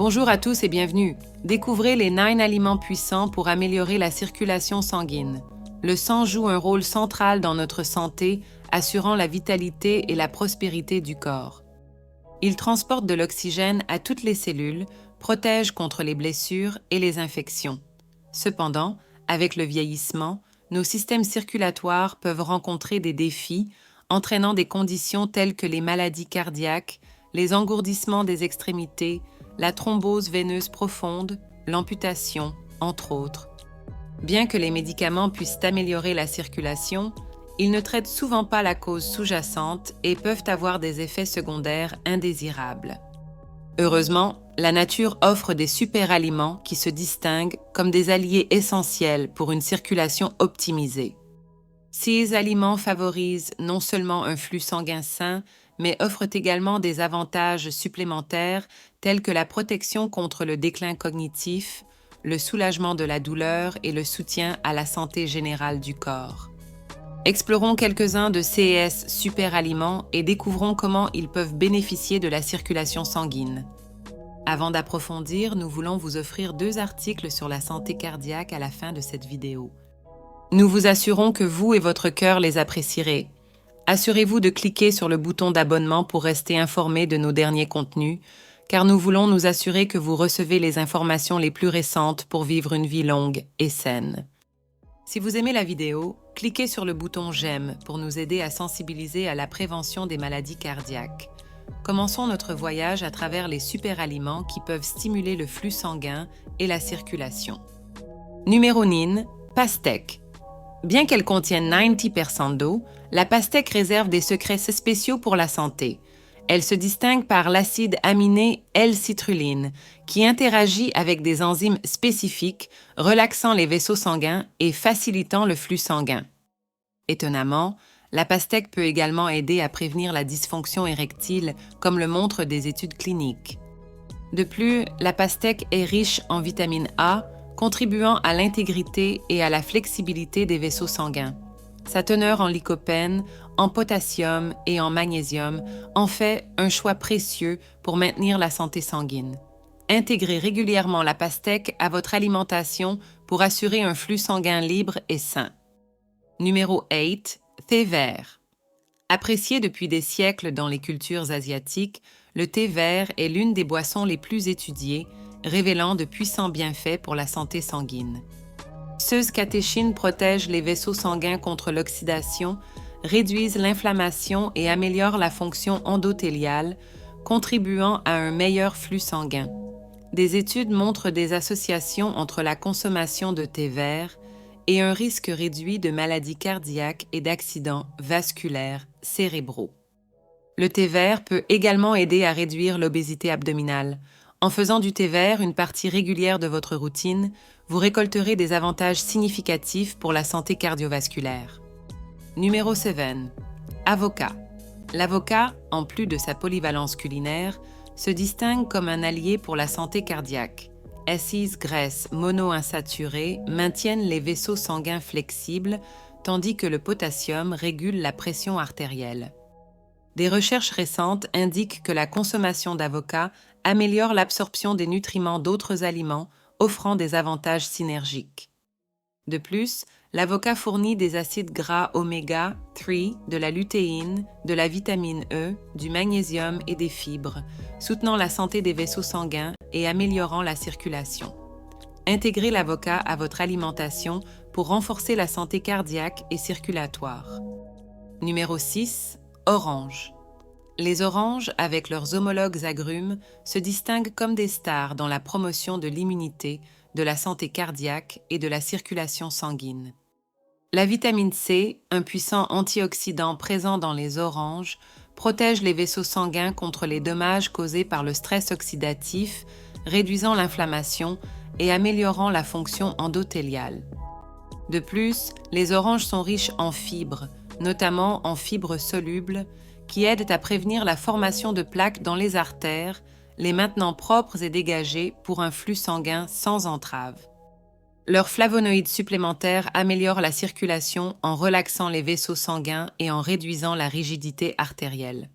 Bonjour à tous et bienvenue. Découvrez les 9 aliments puissants pour améliorer la circulation sanguine. Le sang joue un rôle central dans notre santé, assurant la vitalité et la prospérité du corps. Il transporte de l'oxygène à toutes les cellules, protège contre les blessures et les infections. Cependant, avec le vieillissement, nos systèmes circulatoires peuvent rencontrer des défis, entraînant des conditions telles que les maladies cardiaques, les engourdissements des extrémités, la thrombose veineuse profonde, l'amputation, entre autres. Bien que les médicaments puissent améliorer la circulation, ils ne traitent souvent pas la cause sous-jacente et peuvent avoir des effets secondaires indésirables. Heureusement, la nature offre des super-aliments qui se distinguent comme des alliés essentiels pour une circulation optimisée. Ces aliments favorisent non seulement un flux sanguin sain, mais offrent également des avantages supplémentaires tels que la protection contre le déclin cognitif, le soulagement de la douleur et le soutien à la santé générale du corps. Explorons quelques-uns de ces super-aliments et découvrons comment ils peuvent bénéficier de la circulation sanguine. Avant d'approfondir, nous voulons vous offrir 2 articles sur la santé cardiaque à la fin de cette vidéo. Nous vous assurons que vous et votre cœur les apprécierez. Assurez-vous de cliquer sur le bouton d'abonnement pour rester informé de nos derniers contenus, car nous voulons nous assurer que vous recevez les informations les plus récentes pour vivre une vie longue et saine. Si vous aimez la vidéo, cliquez sur le bouton « J'aime » pour nous aider à sensibiliser à la prévention des maladies cardiaques. Commençons notre voyage à travers les super-aliments qui peuvent stimuler le flux sanguin et la circulation. Numéro 9, pastèque. Bien qu'elle contienne 90% d'eau, la pastèque réserve des secrets spéciaux pour la santé. Elle se distingue par l'acide aminé L-citrulline, qui interagit avec des enzymes spécifiques, relaxant les vaisseaux sanguins et facilitant le flux sanguin. Étonnamment, la pastèque peut également aider à prévenir la dysfonction érectile, comme le montrent des études cliniques. De plus, la pastèque est riche en vitamine A, contribuant à l'intégrité et à la flexibilité des vaisseaux sanguins. Sa teneur en lycopène, en potassium et en magnésium en fait un choix précieux pour maintenir la santé sanguine. Intégrez régulièrement la pastèque à votre alimentation pour assurer un flux sanguin libre et sain. Numéro 8, thé vert. Apprécié depuis des siècles dans les cultures asiatiques, le thé vert est l'une des boissons les plus étudiées, révélant de puissants bienfaits pour la santé sanguine. Ces catéchines protègent les vaisseaux sanguins contre l'oxydation, réduisent l'inflammation et améliorent la fonction endothéliale, contribuant à un meilleur flux sanguin. Des études montrent des associations entre la consommation de thé vert et un risque réduit de maladies cardiaques et d'accidents vasculaires cérébraux. Le thé vert peut également aider à réduire l'obésité abdominale. En faisant du thé vert une partie régulière de votre routine, vous récolterez des avantages significatifs pour la santé cardiovasculaire. Numéro 7. Avocat. L'avocat, en plus de sa polyvalence culinaire, se distingue comme un allié pour la santé cardiaque. Ses graisses monoinsaturées maintiennent les vaisseaux sanguins flexibles, tandis que le potassium régule la pression artérielle. Des recherches récentes indiquent que la consommation d'avocat améliore l'absorption des nutriments d'autres aliments, offrant des avantages synergiques. De plus, l'avocat fournit des acides gras oméga 3, de la lutéine, de la vitamine E, du magnésium et des fibres, soutenant la santé des vaisseaux sanguins et améliorant la circulation. Intégrez l'avocat à votre alimentation pour renforcer la santé cardiaque et circulatoire. Numéro 6. Orange. Les oranges, avec leurs homologues agrumes, se distinguent comme des stars dans la promotion de l'immunité, de la santé cardiaque et de la circulation sanguine. La vitamine C, un puissant antioxydant présent dans les oranges, protège les vaisseaux sanguins contre les dommages causés par le stress oxydatif, réduisant l'inflammation et améliorant la fonction endothéliale. De plus, les oranges sont riches en fibres, notamment en fibres solubles, qui aident à prévenir la formation de plaques dans les artères, les maintenant propres et dégagées pour un flux sanguin sans entrave. Leurs flavonoïdes supplémentaires améliorent la circulation en relaxant les vaisseaux sanguins et en réduisant la rigidité artérielle.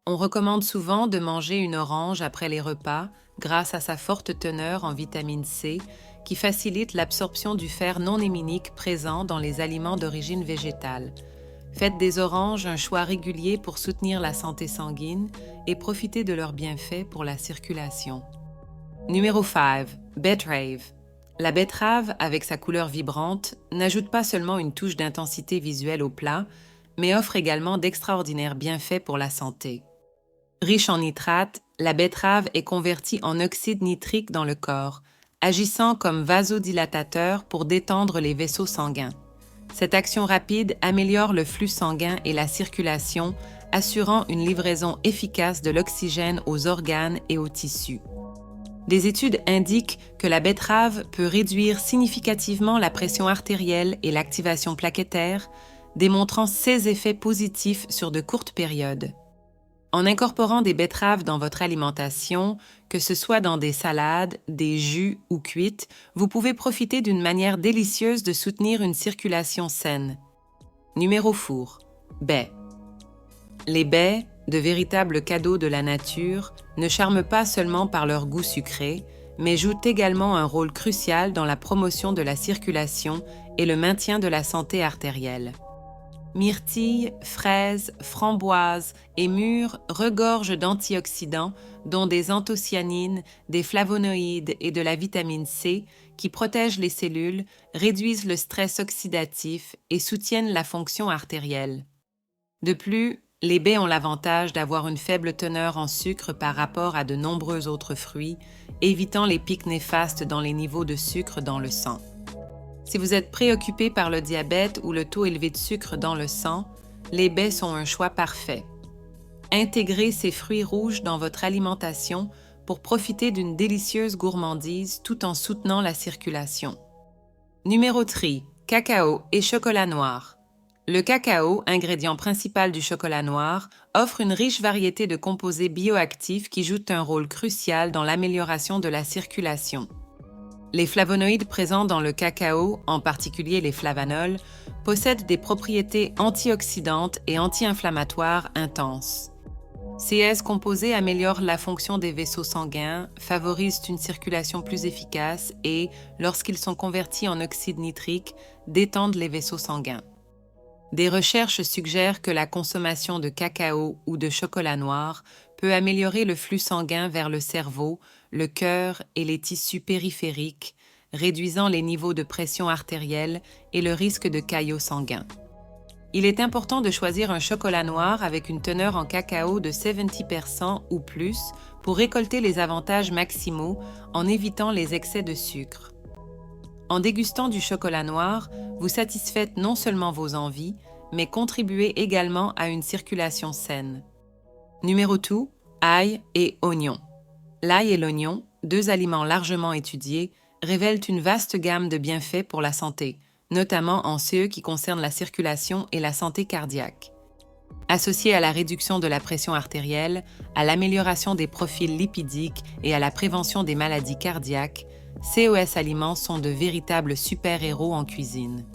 On recommande souvent de manger une orange après les repas grâce à sa forte teneur en vitamine C qui facilite l'absorption du fer non héminique présent dans les aliments d'origine végétale. Faites des oranges un choix régulier pour soutenir la santé sanguine et profitez de leurs bienfaits pour la circulation. Numéro 5. Betterave. La betterave, avec sa couleur vibrante, n'ajoute pas seulement une touche d'intensité visuelle au plat, mais offre également d'extraordinaires bienfaits pour la santé. Riche en nitrates, la betterave est convertie en oxyde nitrique dans le corps, agissant comme vasodilatateur pour détendre les vaisseaux sanguins. Cette action rapide améliore le flux sanguin et la circulation, assurant une livraison efficace de l'oxygène aux organes et aux tissus. Des études indiquent que la betterave peut réduire significativement la pression artérielle et l'activation plaquettaire, démontrant ses effets positifs sur de courtes périodes. En incorporant des betteraves dans votre alimentation, que ce soit dans des salades, des jus ou cuites, vous pouvez profiter d'une manière délicieuse de soutenir une circulation saine. Numéro 4. Baies. Les baies, de véritables cadeaux de la nature, ne charment pas seulement par leur goût sucré, mais jouent également un rôle crucial dans la promotion de la circulation et le maintien de la santé artérielle. Myrtilles, fraises, framboises et mûres regorgent d'antioxydants, dont des anthocyanines, des flavonoïdes et de la vitamine C, qui protègent les cellules, réduisent le stress oxydatif et soutiennent la fonction artérielle. De plus, les baies ont l'avantage d'avoir une faible teneur en sucre par rapport à de nombreux autres fruits, évitant les pics néfastes dans les niveaux de sucre dans le sang. Si vous êtes préoccupé par le diabète ou le taux élevé de sucre dans le sang, les baies sont un choix parfait. Intégrez ces fruits rouges dans votre alimentation pour profiter d'une délicieuse gourmandise tout en soutenant la circulation. Numéro 3. Cacao et chocolat noir. Le cacao, ingrédient principal du chocolat noir, offre une riche variété de composés bioactifs qui jouent un rôle crucial dans l'amélioration de la circulation. Les flavonoïdes présents dans le cacao, en particulier les flavanols, possèdent des propriétés antioxydantes et anti-inflammatoires intenses. Ces composés améliorent la fonction des vaisseaux sanguins, favorisent une circulation plus efficace et, lorsqu'ils sont convertis en oxyde nitrique, détendent les vaisseaux sanguins. Des recherches suggèrent que la consommation de cacao ou de chocolat noir peut améliorer le flux sanguin vers le cerveau, le cœur et les tissus périphériques, réduisant les niveaux de pression artérielle et le risque de caillots sanguins. Il est important de choisir un chocolat noir avec une teneur en cacao de 70% ou plus pour récolter les avantages maximaux en évitant les excès de sucre. En dégustant du chocolat noir, vous satisfaites non seulement vos envies, mais contribuez également à une circulation saine. Numéro 2, ail et oignon. L'ail et l'oignon, deux aliments largement étudiés, révèlent une vaste gamme de bienfaits pour la santé, notamment en ceux qui concernent la circulation et la santé cardiaque. Associés à la réduction de la pression artérielle, à l'amélioration des profils lipidiques et à la prévention des maladies cardiaques, COS Aliments sont de véritables super-héros en cuisine.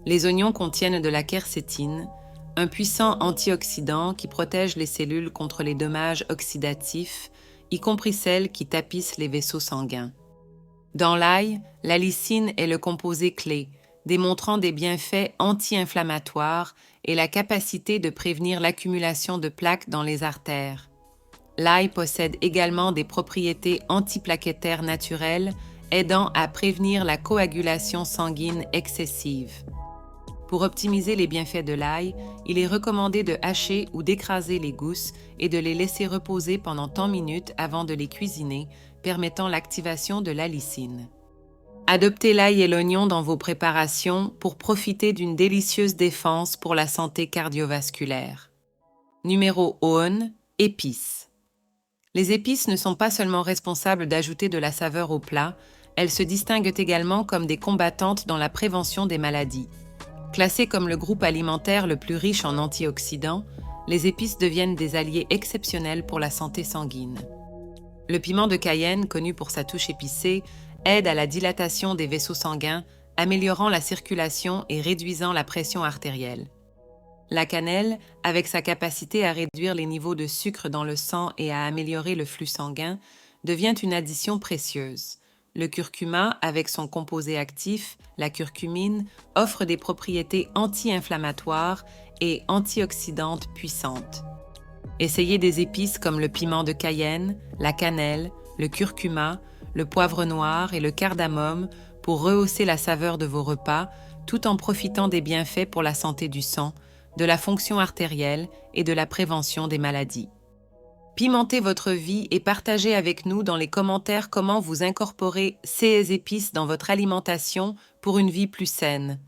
Les oignons contiennent de la quercétine, un puissant antioxydant qui protège les cellules contre les dommages oxydatifs, y compris celles qui tapissent les vaisseaux sanguins. Dans l'ail, la lysine est le composé clé, démontrant des bienfaits anti-inflammatoires et la capacité de prévenir l'accumulation de plaques dans les artères. L'ail possède également des propriétés antiplaquettaires naturelles, aidant à prévenir la coagulation sanguine excessive. Pour optimiser les bienfaits de l'ail, il est recommandé de hacher ou d'écraser les gousses et de les laisser reposer pendant 10 minutes avant de les cuisiner, permettant l'activation de la lysine. Adoptez l'ail et l'oignon dans vos préparations pour profiter d'une délicieuse défense pour la santé cardiovasculaire. Numéro 1, épices. Les épices ne sont pas seulement responsables d'ajouter de la saveur au plat, elles se distinguent également comme des combattantes dans la prévention des maladies. Classées comme le groupe alimentaire le plus riche en antioxydants, les épices deviennent des alliés exceptionnels pour la santé sanguine. Le piment de Cayenne, connu pour sa touche épicée, aide à la dilatation des vaisseaux sanguins, améliorant la circulation et réduisant la pression artérielle. La cannelle, avec sa capacité à réduire les niveaux de sucre dans le sang et à améliorer le flux sanguin, devient une addition précieuse. Le curcuma, avec son composé actif, la curcumine, offre des propriétés anti-inflammatoires et antioxydantes puissantes. Essayez des épices comme le piment de Cayenne, la cannelle, le curcuma, le poivre noir et le cardamome pour rehausser la saveur de vos repas, tout en profitant des bienfaits pour la santé du sang, de la fonction artérielle et de la prévention des maladies. Pimentez votre vie et partagez avec nous dans les commentaires comment vous incorporez ces épices dans votre alimentation pour une vie plus saine.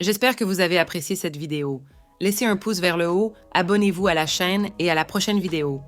J'espère que vous avez apprécié cette vidéo. Laissez un pouce vers le haut, abonnez-vous à la chaîne et à la prochaine vidéo.